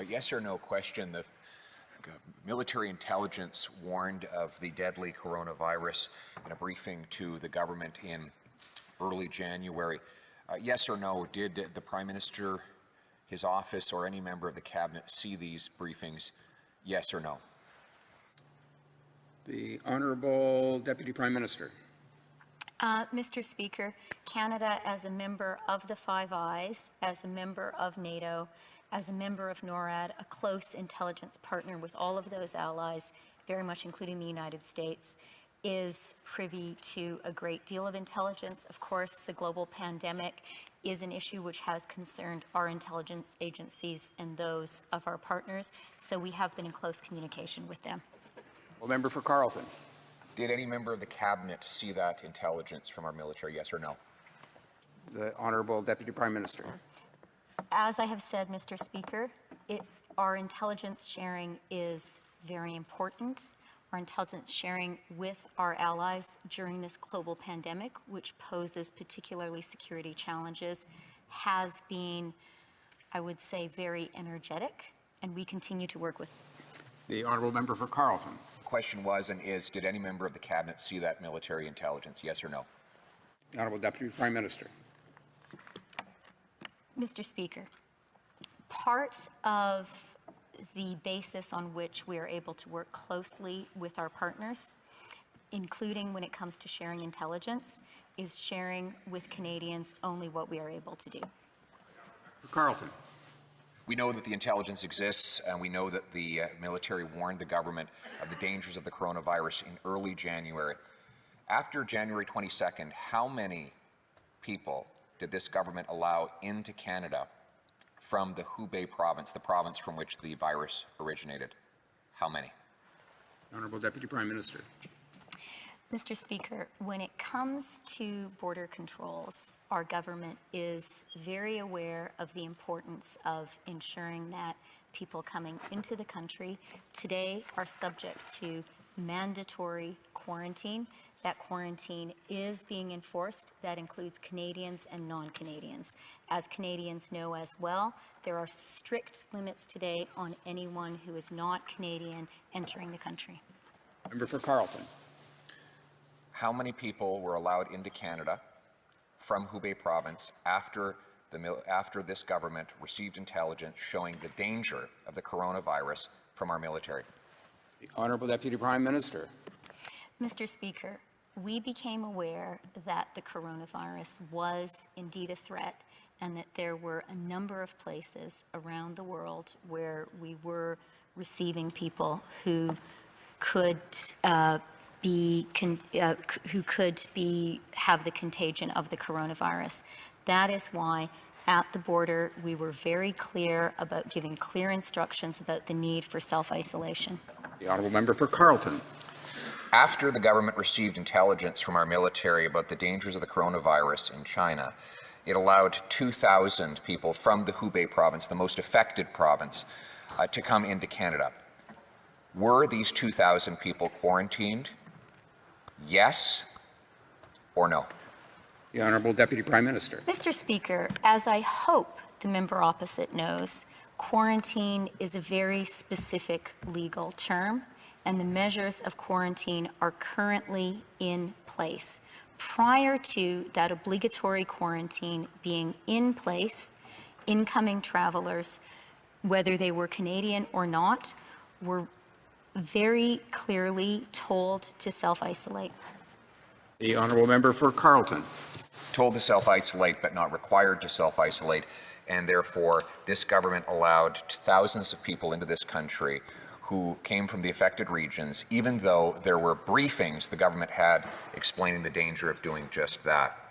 Yes or no question. The military intelligence warned of the deadly coronavirus in a briefing to the government in early January. Yes or no, did the Prime Minister, his office, or any member of the Cabinet see these briefings? Yes or no? The Honourable Deputy Prime Minister. Mr. Speaker, Canada, as a member of the Five Eyes, as a member of NATO, as a member of NORAD, a close intelligence partner with all of those allies, very much including the United States, is privy to a great deal of intelligence. Of course, the global pandemic is an issue which has concerned our intelligence agencies and those of our partners, so we have been in close communication with them. Well, member for Carleton. Did any member of the Cabinet see that intelligence from our military, yes or no? The Honourable Deputy Prime Minister. As I have said, Mr. Speaker, our intelligence sharing is very important. Our intelligence sharing with our allies during this global pandemic, which poses particularly security challenges, has been, I would say, very energetic, and we continue to work with. The Honourable Member for Carleton. The question was and is, did any member of the Cabinet see that military intelligence, yes or no? The Honourable Deputy Prime Minister. Mr. Speaker, part of the basis on which we are able to work closely with our partners, including when it comes to sharing intelligence, is sharing with Canadians only what we are able to do. For Carleton. We know that the intelligence exists, and we know that the military warned the government of the dangers of the coronavirus in early January. After January 22nd, how many people did this government allow into Canada from the Hubei province, the province from which the virus originated? How many? Honourable Deputy Prime Minister. Mr. Speaker, when it comes to border controls, our government is very aware of the importance of ensuring that people coming into the country today are subject to mandatory quarantine. That quarantine is being enforced. That includes Canadians and non-Canadians. As Canadians know as well, there are strict limits today on anyone who is not Canadian entering the country. Member for Carleton. How many people were allowed into Canada from Hubei province after this government received intelligence showing the danger of the coronavirus from our military? The Honourable Deputy Prime Minister. Mr. Speaker, we became aware that the coronavirus was indeed a threat and that there were a number of places around the world where we were receiving people who could have the contagion of the coronavirus. That is why at the border we were very clear about giving clear instructions about the need for self-isolation. The Honourable Member for Carleton. After the government received intelligence from our military about the dangers of the coronavirus in China, it allowed 2,000 people from the Hubei province, the most affected province, to come into Canada. Were these 2,000 people quarantined? Yes or no? The Honourable Deputy Prime Minister. Mr. Speaker, as I hope the member opposite knows, quarantine is a very specific legal term, and the measures of quarantine are currently in place. Prior to that obligatory quarantine being in place, incoming travelers, whether they were Canadian or not, were very clearly told to self-isolate. The Honourable Member for Carleton. Told to self-isolate but not required to self-isolate, and therefore this government allowed thousands of people into this country who came from the affected regions, even though there were briefings the government had explaining the danger of doing just that.